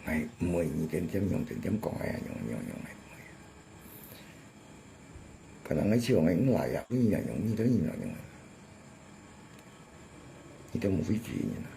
ngày 10 trên chấm nhung trên chấm còn ai nhung ngày khả năng ngày chiều ngày cũng lại gặp như là nhung như thế như là nhung như trong một vị trí như này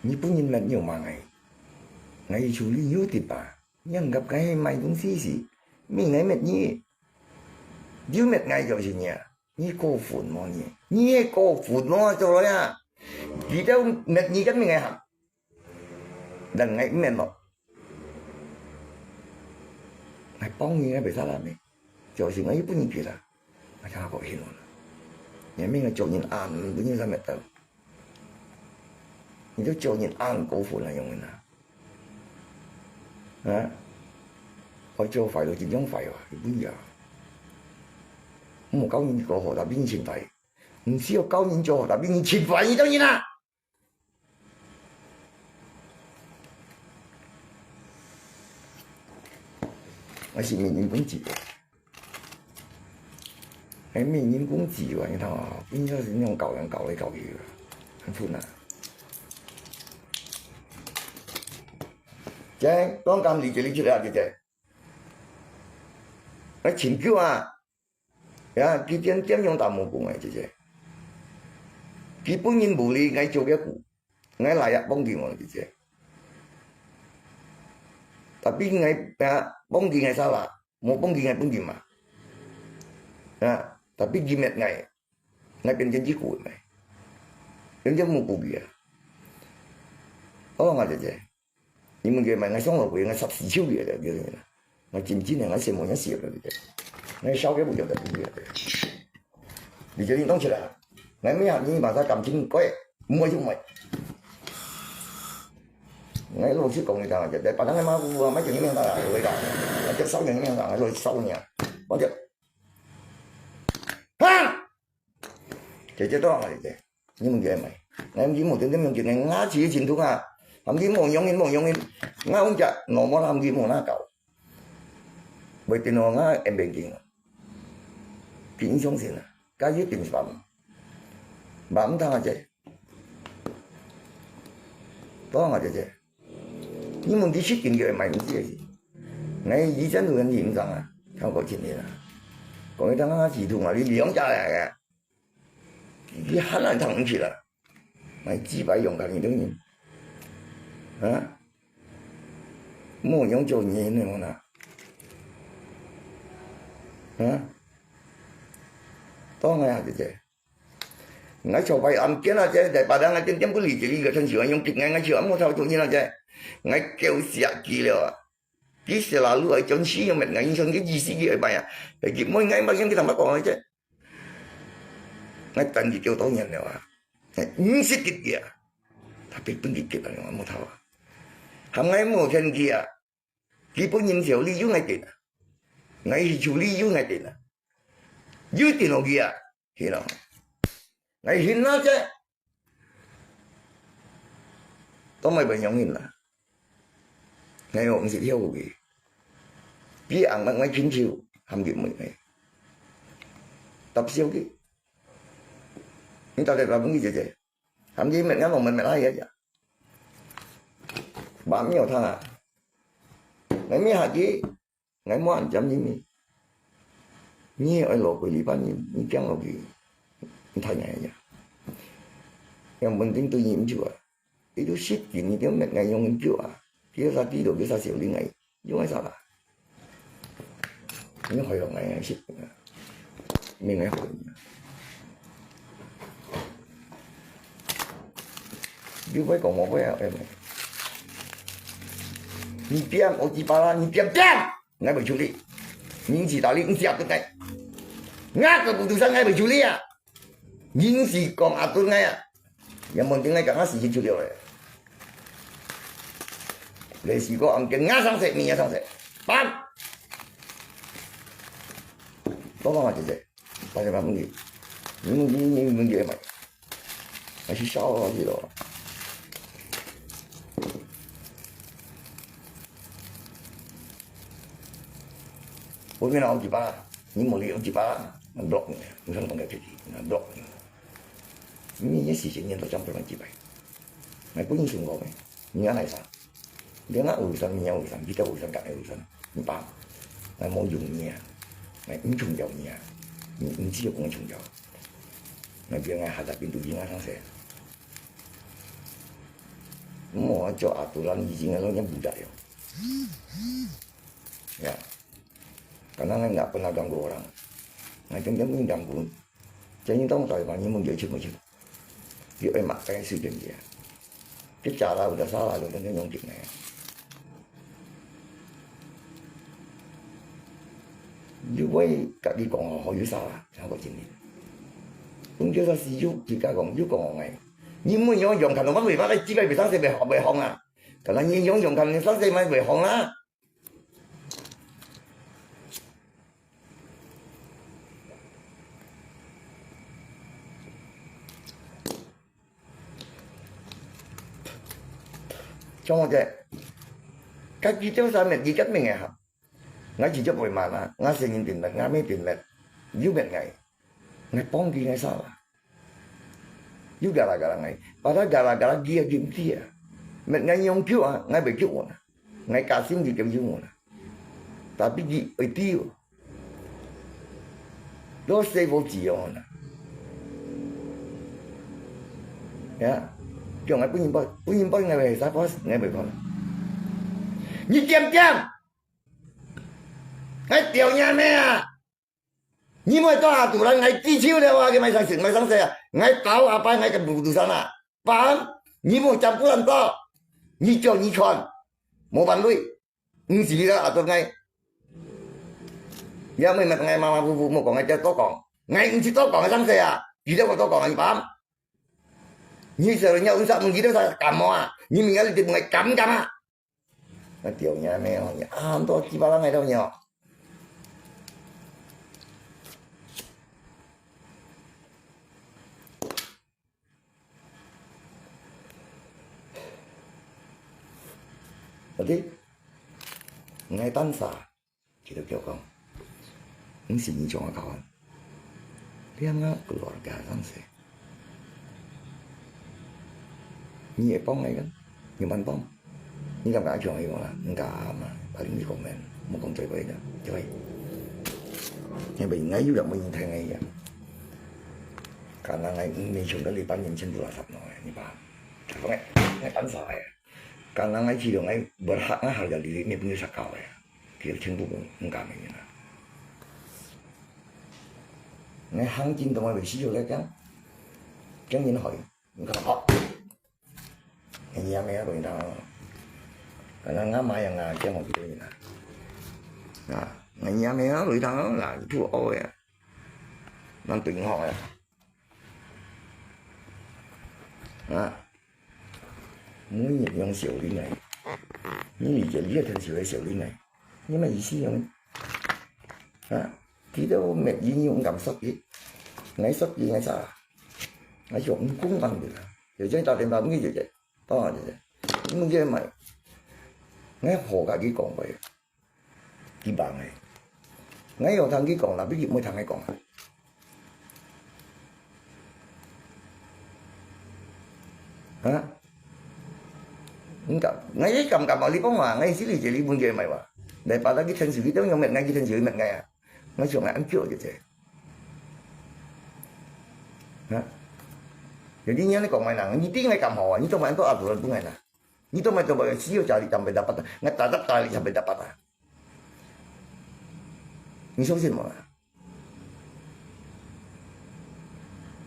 như bún nhìn là nhiều mà ngày xử lý nhiều thì bà nhưng gặp cái mày cũng xí mình ngày mệt như mệt ngày rồi gì nhỉ như cô phụ nó như cô phụ nó cho rồi à chỉ đâu mệt như chắc mình ngày hẳn đằng ngày mệt mà ngày bông như ngày bị sao làm đi cho gì ngày bún như kia là ngày thằng có hiểu nó nhà mình là chỗ nhìn ăn bún như sao mệt đâu你都叫人按高款嚟用啊！啊，我做廢到點樣廢喎？邊呀？我9年過河，但邊前廢，唔知我9年做河，但邊前廢當然啦。我是面面公子，喺面面公子喎，你睇下，邊個點樣救人救嚟救去嘅，很寬啊！姐，當監理住你出嚟啊，姐姐。我前腳啊，呀，佢點樣大冇講啊，姐姐。佢本人無理，我做嘅股，我來日幫佢我姐姐。tapi bông gì ngày sao là một bông gì ngày bông gì mà tapi gimet ngày bên chân chiếc cùi này bên chân một cùi kia oh nggak aja nhưng mà ngày ngày sống ở quê ngày sắp xỉ chiếu kia rồi kiểu này ngày chín này ngày xem một ngày xỉu rồi ngày sau cái buổi chiều là cái gì đi chơi đi nóng chưa là ngày mấy hạt như mà ta cầm chín quay mua chung mày ngày lúc trước cùng người ta để bà nói mấy chuyện những ta rồi đó chắc 6 những ta rồi sau nhỉ bao giờ ha chứ đó là gì nhưng mà vậy mày ngày em chỉ một tiếng tiếng chuyện này ngã chỉ chuyện thuốc à làm gì một nhông ngã không chặt nó mà làm gì một ngã cậu bởi vì nó ngã em bệnh kính xuống xin cái gì tình bấm thằng chứ đó là gì nhưng mà đi ship tiền người mày cũng gì ngay ý chân người nhìn rằng à theo có chuyện này là có người ta chỉ thùng là đi liếng ra lại cái hắn là thằng chỉ là mày chỉ phải dùng cả những thứ nhìn hả mua những chỗ nhìn này mà hả đó ngay hả chị ngay cho vay ăn kia là chứ để bà đang trên chấm cái lì chỉ cái thân sửa những kịch ngay sửa một thao chỗ như là chứ ngay kêu xịa kỳ liệu cái xe là lúa chân xí nhưng mình ngay chân cái gì xí gì ở bài à để kịp mỗi ngày bao nhiêu cái thằng bắt còn chứ ngay tận gì kêu tao nhận rồi à xí kịch kia tapi pun dikit là một thao hàng ngày một chân kia cái bữa nhìn xíu lý dưới ngay tiền ngay chủ lý dưới ngay tiền dưới tiền nó kia thì nó ngày hin nó chứ tao mày bệnh giống như là ngày hôm sẽ theo cái cái ăn bằng mấy chín chiều hầm điểm mình này tập siêu cái chúng ta để làm cái gì vậy hầm gì mình ngắm lòng mình hay vậy bám nhiều thằng à ngày mấy hạt gì ngày mua ăn chấm gì mi như ở lộ cái gì bao nhiêu chẳng lộ gì thay ngày vậy em mình tính tôi nhiễm chưa cái đó shit gì như tiếng mệt ngày nhung chưa kia ra tí đồ kia ra xỉu đi ngày nhưng mà sao là nó hồi đầu ngày shit mình ngày hồi như vậy còn một cái em này你别我鸡巴啦你别俺没处理你是道理你下不该俺个不都上俺没处理啊人是講阿頓嘅啊，有冇點解咁事情出咗嚟？你試過暗嘅啱上食面啊上食，班，多幫我姐姐，大家咁嘅，你嘢咪，我去燒我知道。我邊有幾把，你冇理有幾把，我落嘅，我想講嘅脾氣，我落嘅。你也事情人都講不能幾倍，我本身我嘅，你啱嚟啥？你啱回身，你啱回身，你得回身隔離回身，你把我冇用嘢，我唔重要嘢，唔知道講重要，我變我下集變到而家生死。咁我做阿杜蘭以前嘅嗰啲冇得了，呀，可能我入本來講過啦，我真正冇講過，真正當代話你冇嘢出冇出，要去買嘅事情嘢，啲炸啦或者沙拉就真正用勁嘅，如果隔離講可以沙拉，三個字面，咁叫做是要自家講要講嘅。你唔用用勤同乜回法咧，只係為生死為行啊！可能你用勤生死咪為行啦。trong một cái các chi tiết sao mình chỉ cách mình à ngay chỉ cho buổi mà là ngay sinh nhìn tiền mệt ngay mấy tiền mệt dưới mệt ngày ngay bóng kia ngay sao dưới gara ngày padahal gara dia game dia mệt ngay nhông kêu à ngay bị kêu à ngay cả xin gì kêu dương à tapi di itu đó sẽ vô chỉ à ya cho ngay punya boy ngay về sao ngay về con như chém ngay tiểu nhà mẹ à như mà tao tụi nó ngay chi chiêu đâu à cái mày sáng xe ngay tao à bay ngay cái bụng tụi sao à bán như một trăm cú lần to như cho như tròn một bàn lui gì đó à tôi ngay giờ mình mặt ngày mà vụ một còn ngày cho to còn ngay chỉ to còn cái sáng xe à gì đâu mà to còn anh bán như giờ nhau sao mình gì đâu sao cầm à như mình nói thì ngày cắm à tiểu nhà mẹ à to chỉ bao ngày đâu nhỏ Jadi, ngay tan xả chỉ được kiểu không, những gì như chọn kawan, dia nggak keluarga kan sih, ini pong này kan, nyaman pong, ini kan nggak chọn itu lah, nggak mà, paling di komen, mau công chơi với đó, chơi, nhưng bị ngay juga mình thấy ngay ya, karena ngay ini sudah lipat yang cenderung asap noy, ini paham, tapi ngay tan xả ya. Karena ngay chỉ được ngay berhak ngay harga diri ini punya sakau ya, kiểu chân bụng enggak mình nè, ngay hàng chín tụi mày bị sử dụng đấy chẳng nhìn hỏi, enggak học, ngay nhà mẹ rồi tao, karena ngay mai yang ngay chẳng một cái gì nè, ngay nhà mẹ rồi tao là thua ôi à, nên tự hỏi à. Muốn nhận用小lý này, nhưng lý giải lý thành sự小lý này, nhưng mà ý思không? Thì đâu mẹ gì nhiều cảm xúc gì, ngay sao, ngay chỗ cũng bằng được, rồi chúng ta tìm vào cái gì vậy, to là gì, nhưng mà mày, ngay hồ cả cái còn vậy, cái bằng này, ngay ở thằng cái còn là biết gì mới thằng cái còn, ngay cầm ở lý bóng mà ngay xí lì chỉ lý buôn chơi mày mà để bảo ta cái thân sự cái giống như mẹ ngay cái thân sự mẹ ngay à ngay chỗ này ăn chữa như thế hả jadi nya ni kok main nang ni ting ngay cầm họ ni to main to aturan tu ngay na ni to main to bagai sio cari sampai dapat ngay tatap tali sampai dapat ah ni solusi mana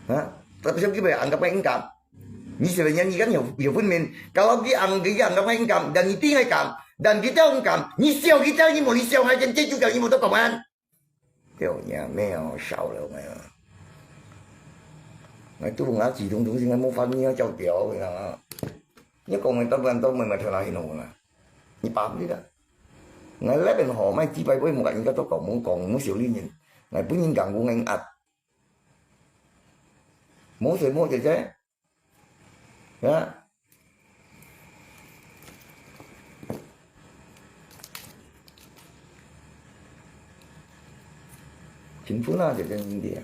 hả tapi siapa kita anggap main income. Ini sebenarnya ini kan nhiều phân mình kalau dia anggap ngay income dan itu ngay income dan kita income ni siêu kita ni mau ni siêu ngay chân chết juga ni mau to công an tiểu nhà mèo sao đâu mày ngay tu ngã chỉ đúng xin ngay mua phân như châu tiểu vậy là nhớ còn người ta bên tôi mình mà thôi là hình hồn là ni bám đi đó ngay lấy bên họ mai chỉ bay với một cảnh cái tôi còn muốn xỉu liên nhìn ngày bún nhìn càng của ngay ạt muốn rồi mua chứ ya chính phủ nào để cho những điều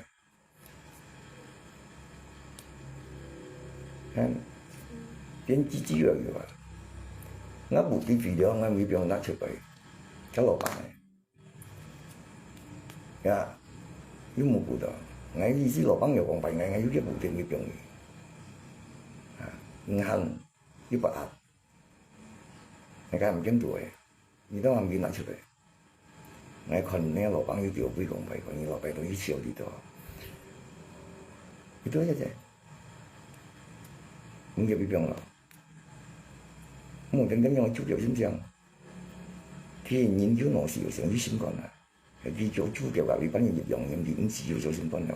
變雞雞肉啊！我無啲肥料，我每邊拿出來，交老闆嘅，呀，有冇顧到？我意思老闆又講白，我有啲無定每邊嘅，銀行一百萬，我梗係唔驚做嘅，你都話唔見拿出來，我看呢老闆有條規講白，講你老闆都要少啲多，你多一隻，唔叫每邊咯。我真正用足球先正，佢研究農事又上啲先幹啦，佢做足球啊，你反而業用用啲事要做先幹啦。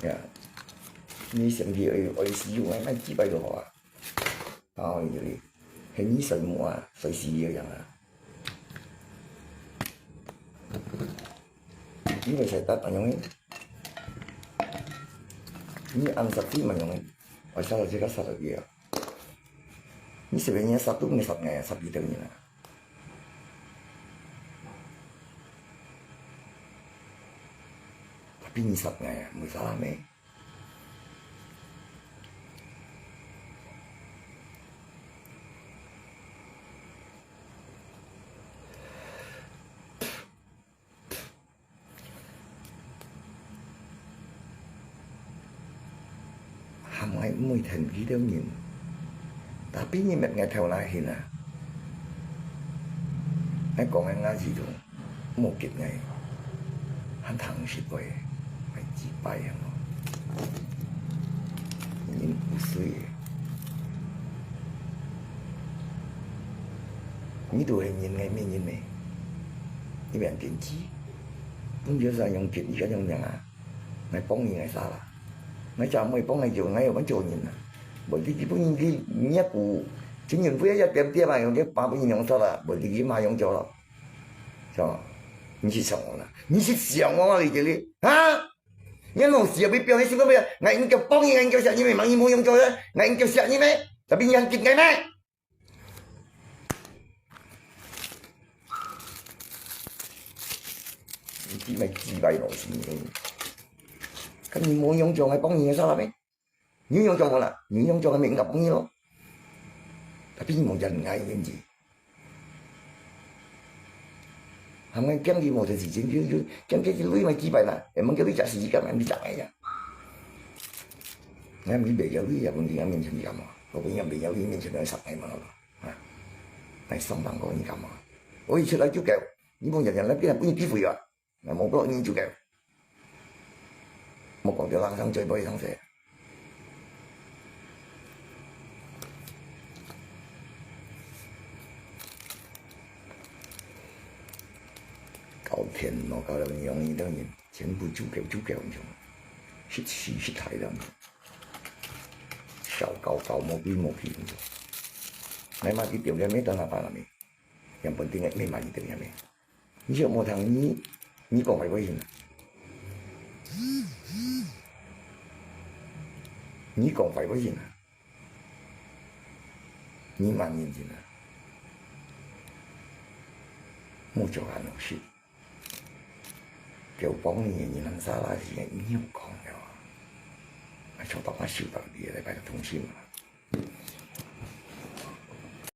呀，你成日愛使用啊，幾百個啊，啊，呢啲係你誰冇啊，誰使嘅人啊？呢個係得用嘅，你按實際咪用嘅，我收到這個12個。你sebenarnya satu misalnya 10 gitu lah. Tapi nisabnya ya, masalah nih. Hamai mùi thành khí đâu nhìn. Tapi như mẹ nghe theo lại thì là anh còn anh nói gì đâu một kiệt này hắn thằng ship vậy phải chỉ bay hả nhìn不水你都係nhìn ngày mình nhìn này你別電機cũng nhớ ra用kiệt gì cả trong nhà ngày bóng như ngày xa là ngày chào mấy bóng ngày chiều ngày ở vẫn trồi nhìn à bởi vì bữa nhìn cái nhát của chính nhìn phía ra kèm tia mà用cái把bữa nhìn用sao là bởi vì mà用咗咯，就你是想我啦？你是想我啊？你這裡啊？你老是要被表現什麼咩？我應該幫你，我應該寫你咩？萬一冇用咗咧，我應該寫你咩？特別人結嘅咩？你知咪自閉老師嘅？咁你冇用咗，我幫你嘅啥啦咩？你用咗我啦，你用咗我咪應該幫你咯。tapi mau dần ngày cái gì không anh kém đi một thời gian chứ kém cái lưới mà chi bài nè em muốn cái lưới chả gì cả em đi chặt ấy em đi bị cái lưới giờ mình đi em mình chừng gì mà rồi bây giờ bị cái lưới mình chừng sập này mà này xong bằng có gì cả mà ôi chưa lấy chú kẹo những con nhận lấy cái này cũng như ký phụ rồi là một cái như chú kẹo một con tiểu lang sang chơi bơi sang xe搞天咯，搞到容易等人全部豬腳咁種，食屎食睇啦，小搞搞冇邊咁種，你買啲條嘅咩等下辦啦咩？日本點解咩買啲條嘅咩？你有冇睇你講係危險啊？你講係危險啊？你蠻認真啊？冇做下老師。叫幫你你能沙拉時，你要講嘅話，係坐到我笑到啲禮拜嘅同事嘛。